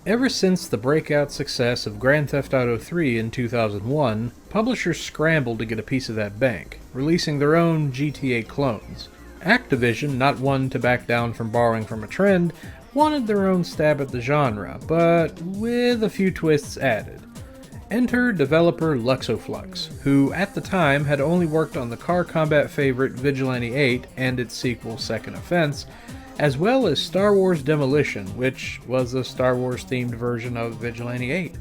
Ever since the breakout success of Grand Theft Auto 3 in 2001, publishers scrambled to get a piece of that bank, releasing their own GTA clones. Activision, not one to back down from borrowing from a trend, wanted their own stab at the genre, but with a few twists added. Enter developer Luxoflux, who at the time had only worked on the car combat favorite Vigilante 8 and its sequel Second Offense, as well as Star Wars Demolition, which was a Star Wars themed version of Vigilante 8.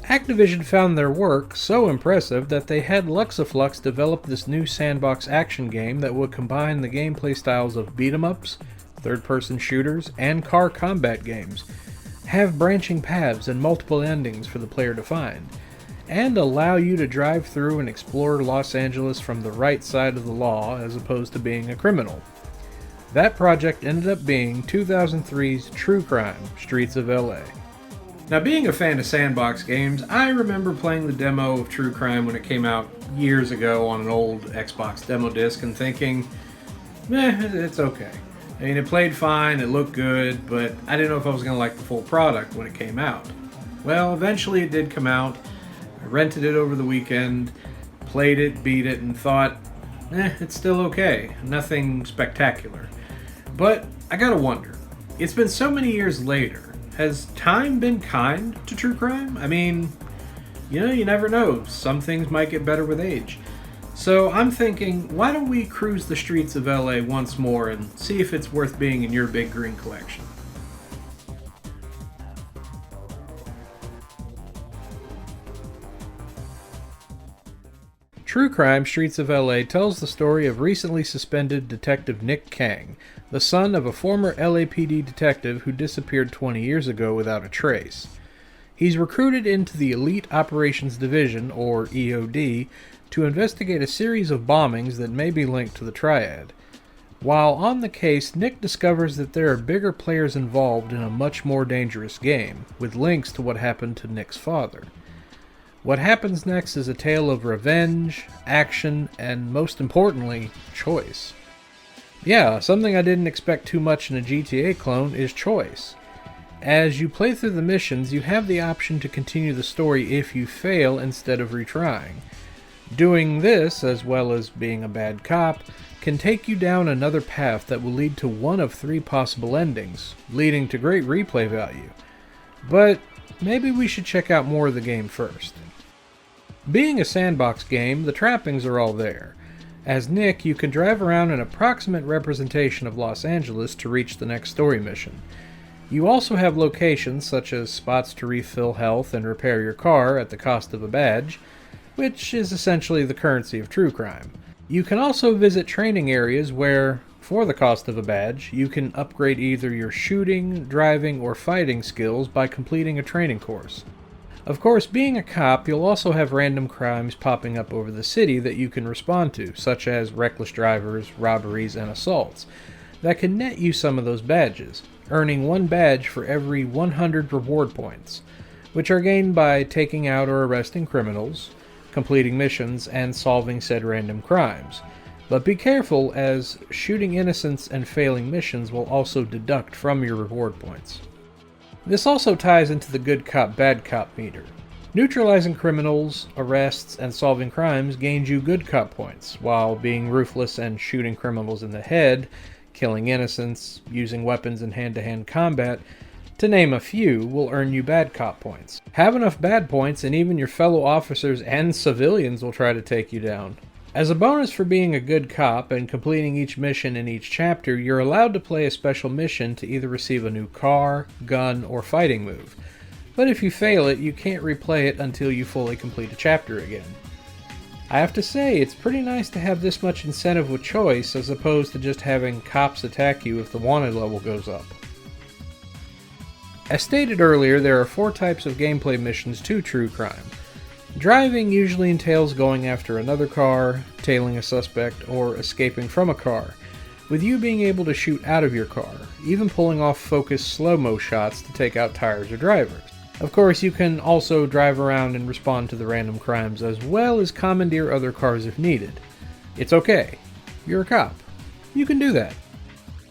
Activision found their work so impressive that they had Luxoflux develop this new sandbox action game that would combine the gameplay styles of beat-em-ups, third-person shooters, and car combat games, have branching paths and multiple endings for the player to find, and allow you to drive through and explore Los Angeles from the right side of the law as opposed to being a criminal. That project ended up being 2003's True Crime: Streets of LA. Now, being a fan of Sandbox games, I remember playing the demo of True Crime when it came out years ago on an old Xbox demo disc and thinking, it's okay. I mean, it played fine, it looked good, but I didn't know if I was going to like the full product when it came out. Well, eventually it did come out. I rented it over the weekend, played it, beat it, and thought, it's still okay. Nothing spectacular. But I gotta wonder, it's been so many years later, has time been kind to True Crime? I mean, you never know. Some things might get better with age. So I'm thinking, why don't we cruise the streets of LA once more and see if it's worth being in your big green collection. True Crime: Streets of LA tells the story of recently suspended Detective Nick Kang, the son of a former LAPD detective who disappeared 20 years ago without a trace. He's recruited into the Elite Operations Division, or EOD, to investigate a series of bombings that may be linked to the Triad. While on the case, Nick discovers that there are bigger players involved in a much more dangerous game, with links to what happened to Nick's father. What happens next is a tale of revenge, action, and most importantly, choice. Yeah, something I didn't expect too much in a GTA clone is choice. As you play through the missions, you have the option to continue the story if you fail instead of retrying. Doing this, as well as being a bad cop, can take you down another path that will lead to one of 3 possible endings, leading to great replay value. But maybe we should check out more of the game first. Being a sandbox game, the trappings are all there. As Nick, you can drive around an approximate representation of Los Angeles to reach the next story mission. You also have locations such as spots to refill health and repair your car at the cost of a badge, which is essentially the currency of True Crime. You can also visit training areas where, for the cost of a badge, you can upgrade either your shooting, driving, or fighting skills by completing a training course. Of course, being a cop, you'll also have random crimes popping up over the city that you can respond to, such as reckless drivers, robberies, and assaults, that can net you some of those badges, earning 1 badge for every 100 reward points, which are gained by taking out or arresting criminals, completing missions, and solving said random crimes. But be careful, as shooting innocents and failing missions will also deduct from your reward points. This also ties into the good cop, bad cop meter. Neutralizing criminals, arrests, and solving crimes gains you good cop points, while being ruthless and shooting criminals in the head, killing innocents, using weapons in hand-to-hand combat, to name a few, will earn you bad cop points. Have enough bad points and even your fellow officers and civilians will try to take you down. As a bonus for being a good cop and completing each mission in each chapter, you're allowed to play a special mission to either receive a new car, gun, or fighting move. But if you fail it, you can't replay it until you fully complete a chapter again. I have to say, it's pretty nice to have this much incentive with choice as opposed to just having cops attack you if the wanted level goes up. As stated earlier, there are 4 types of gameplay missions to True Crime. Driving usually entails going after another car, tailing a suspect, or escaping from a car, with you being able to shoot out of your car, even pulling off focused slow-mo shots to take out tires or drivers. Of course, you can also drive around and respond to the random crimes as well as commandeer other cars if needed. It's okay. You're a cop. You can do that.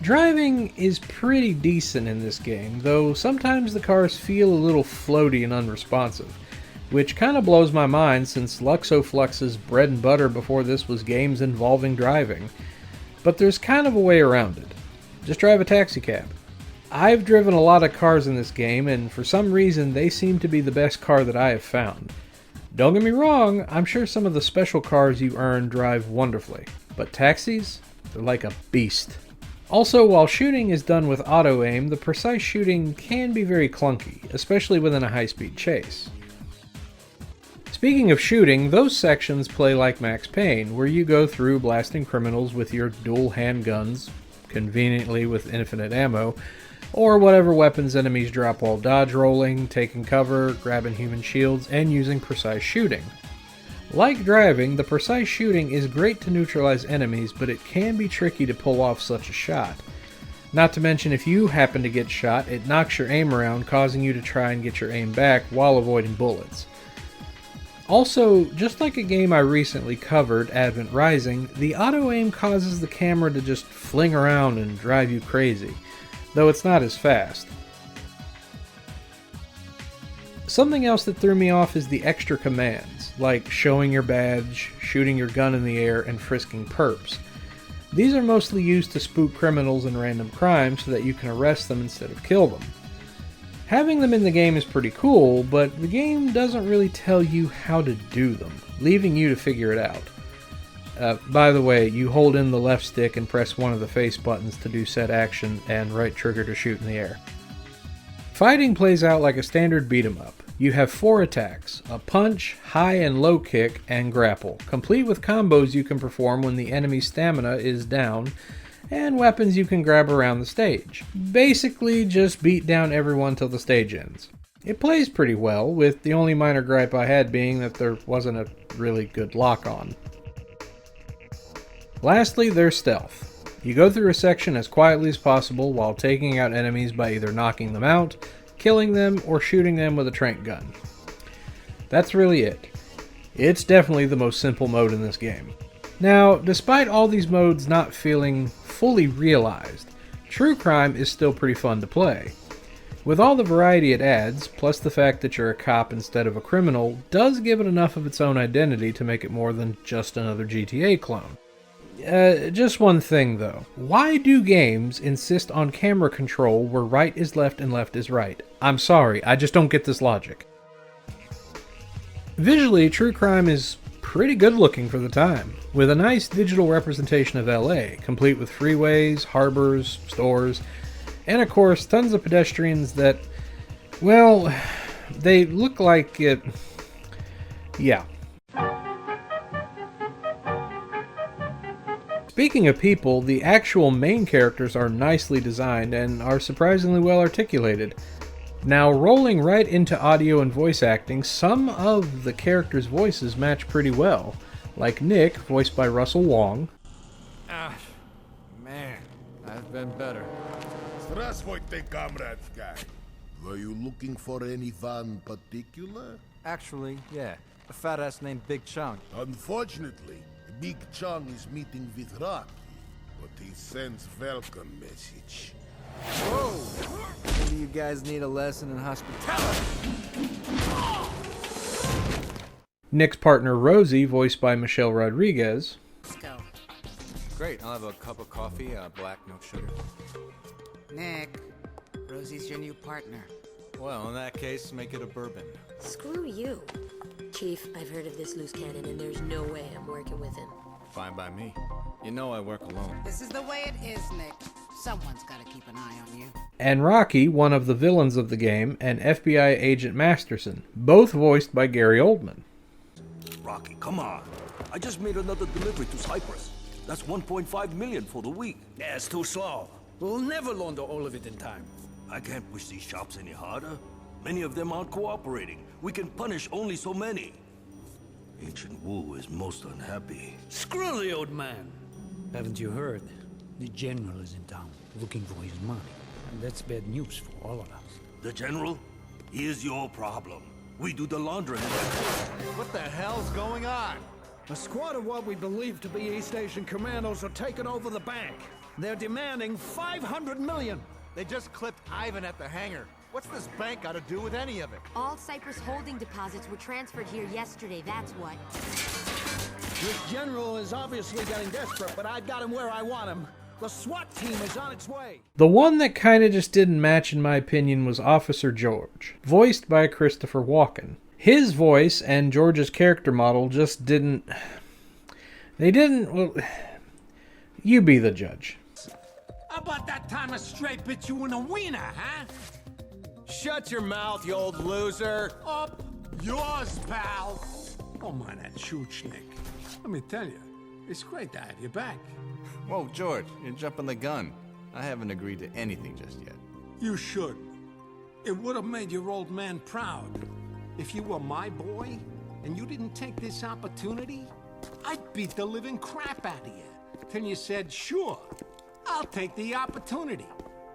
Driving is pretty decent in this game, though sometimes the cars feel a little floaty and unresponsive, which kind of blows my mind since Luxoflux's bread and butter before this was games involving driving. But there's kind of a way around it. Just drive a taxicab. I've driven a lot of cars in this game, and for some reason they seem to be the best car that I have found. Don't get me wrong, I'm sure some of the special cars you earn drive wonderfully, but taxis? They're like a beast. Also, while shooting is done with auto-aim, the precise shooting can be very clunky, especially within a high-speed chase. Speaking of shooting, those sections play like Max Payne, where you go through blasting criminals with your dual handguns, conveniently with infinite ammo, or whatever weapons enemies drop while dodge rolling, taking cover, grabbing human shields, and using precise shooting. Like driving, the precise shooting is great to neutralize enemies, but it can be tricky to pull off such a shot. Not to mention, if you happen to get shot, it knocks your aim around, causing you to try and get your aim back while avoiding bullets. Also, just like a game I recently covered, Advent Rising, the auto-aim causes the camera to just fling around and drive you crazy, though it's not as fast. Something else that threw me off is the extra commands, like showing your badge, shooting your gun in the air, and frisking perps. These are mostly used to spook criminals and random crimes so that you can arrest them instead of kill them. Having them in the game is pretty cool, but the game doesn't really tell you how to do them, leaving you to figure it out. By the way, you hold in the left stick and press one of the face buttons to do said action, and right trigger to shoot in the air. Fighting plays out like a standard beat 'em up. You have 4 attacks: a punch, high and low kick, and grapple, complete with combos you can perform when the enemy's stamina is down, and weapons you can grab around the stage. Basically, just beat down everyone till the stage ends. It plays pretty well, with the only minor gripe I had being that there wasn't a really good lock-on. Lastly, there's stealth. You go through a section as quietly as possible while taking out enemies by either knocking them out, killing them, or shooting them with a tranq gun. That's really it. It's definitely the most simple mode in this game. Now, despite all these modes not feeling fully realized, True Crime is still pretty fun to play. With all the variety it adds, plus the fact that you're a cop instead of a criminal, does give it enough of its own identity to make it more than just another GTA clone. Just one thing though. Why do games insist on camera control where right is left and left is right? I'm sorry, I just don't get this logic. Visually, True Crime is pretty good looking for the time, with a nice digital representation of LA, complete with freeways, harbors, stores, and of course tons of pedestrians that, well, they look like it. Yeah. Speaking of people, the actual main characters are nicely designed and are surprisingly well articulated. Now, rolling right into audio and voice acting, some of the characters' voices match pretty well, like Nick, voiced by Russell Wong. Man, I've been better. Здравствуйте, comrades. Were you looking for anyone particular? Actually, yeah. A fat ass named Big Chung. Unfortunately, Big Chung is meeting with Rocky, but he sends welcome message. Whoa! Maybe you guys need a lesson in hospitality. Nick's partner Rosie, voiced by Michelle Rodriguez. Let's go. Great, I'll have a cup of coffee, black, no sugar. Nick, Rosie's your new partner. Well, in that case, make it a bourbon. Screw you. Chief, I've heard of this loose cannon and there's no way I'm working with him. Fine by me. You know I work alone. This is the way it is, Nick. Someone's gotta keep an eye on you. And Rocky, one of the villains of the game, and FBI agent Masterson, both voiced by Gary Oldman. Rocky, come on. I just made another delivery to Cyprus. That's 1.5 million for the week. Yeah, it's too slow. We'll never launder all of it in time. I can't push these shops any harder. Many of them aren't cooperating. We can punish only so many. Ancient Wu is most unhappy. Screw the old man. Haven't you heard? The general is in town, looking for his money. And that's bad news for all of us. The general? He is your problem. We do the laundering. What the hell's going on? A squad of what we believe to be East Asian commandos are taking over the bank. They're demanding $500 million. They just clipped Ivan at the hangar. What's this bank got to do with any of it? All Cyprus holding deposits were transferred here yesterday, that's what. This general is obviously getting desperate, but I've got him where I want him. The SWAT team is on its way. The one that kinda just didn't match in my opinion was Officer George, voiced by Christopher Walken. His voice and George's character model just didn't... well, you be the judge. How about that time a straight bit you in a wiener, huh? Shut your mouth, you old loser. Up yours, pal. Don't mind that chooch, Nick. Let me tell you, it's great to have you back. Whoa, George, you're jumping the gun. I haven't agreed to anything just yet. You should. It would have made your old man proud. If you were my boy, and you didn't take this opportunity, I'd beat the living crap out of you. Till you said, sure, I'll take the opportunity.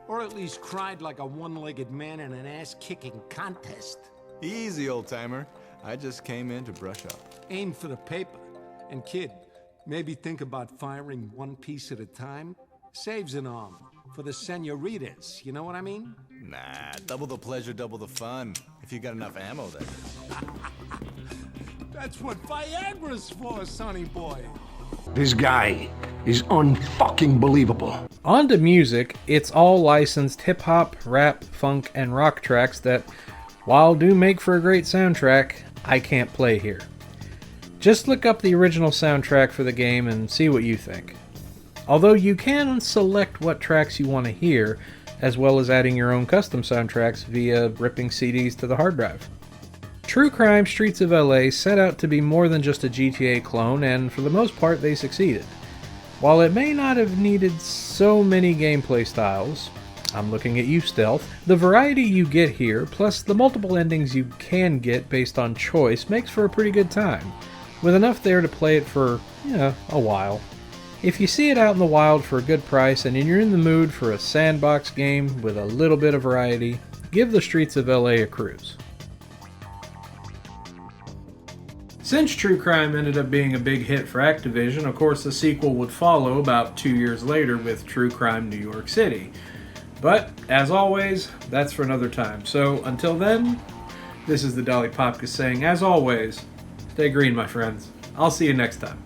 Or at least cried like a one-legged man in an ass-kicking contest. Easy, old-timer. I just came in to brush up. Aim for the paper. And kid, maybe think about firing one piece at a time. Saves an arm. For the senoritas, you know what I mean? Nah, double the pleasure, double the fun. If you got enough ammo, that is. That's what Viagra's for, sonny boy. This guy is unfucking believable. On to music, it's all licensed hip-hop, rap, funk, and rock tracks that, while do make for a great soundtrack, I can't play here. Just look up the original soundtrack for the game and see what you think. Although you can select what tracks you want to hear, as well as adding your own custom soundtracks via ripping CDs to the hard drive. True Crime Streets of LA set out to be more than just a GTA clone, and for the most part they succeeded. While it may not have needed so many gameplay styles, I'm looking at you, Stealth, the variety you get here, plus the multiple endings you can get based on choice, makes for a pretty good time, with enough there to play it for, a while. If you see it out in the wild for a good price and you're in the mood for a sandbox game with a little bit of variety, give the Streets of LA a cruise. Since True Crime ended up being a big hit for Activision, of course the sequel would follow about 2 years later with True Crime New York City. But, as always, that's for another time. So, until then, this is the Dali Popka saying, as always, stay green, my friends. I'll see you next time.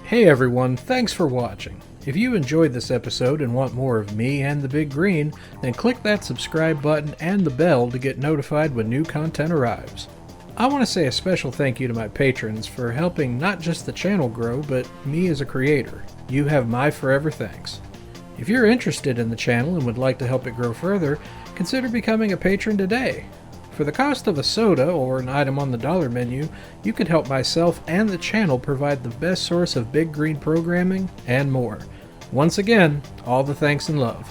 Hey everyone, thanks for watching. If you enjoyed this episode and want more of me and the Big Green, then click that subscribe button and the bell to get notified when new content arrives. I want to say a special thank you to my patrons for helping not just the channel grow, but me as a creator. You have my forever thanks. If you're interested in the channel and would like to help it grow further, consider becoming a patron today. For the cost of a soda or an item on the dollar menu, you could help myself and the channel provide the best source of Big Green programming and more. Once again, all the thanks and love.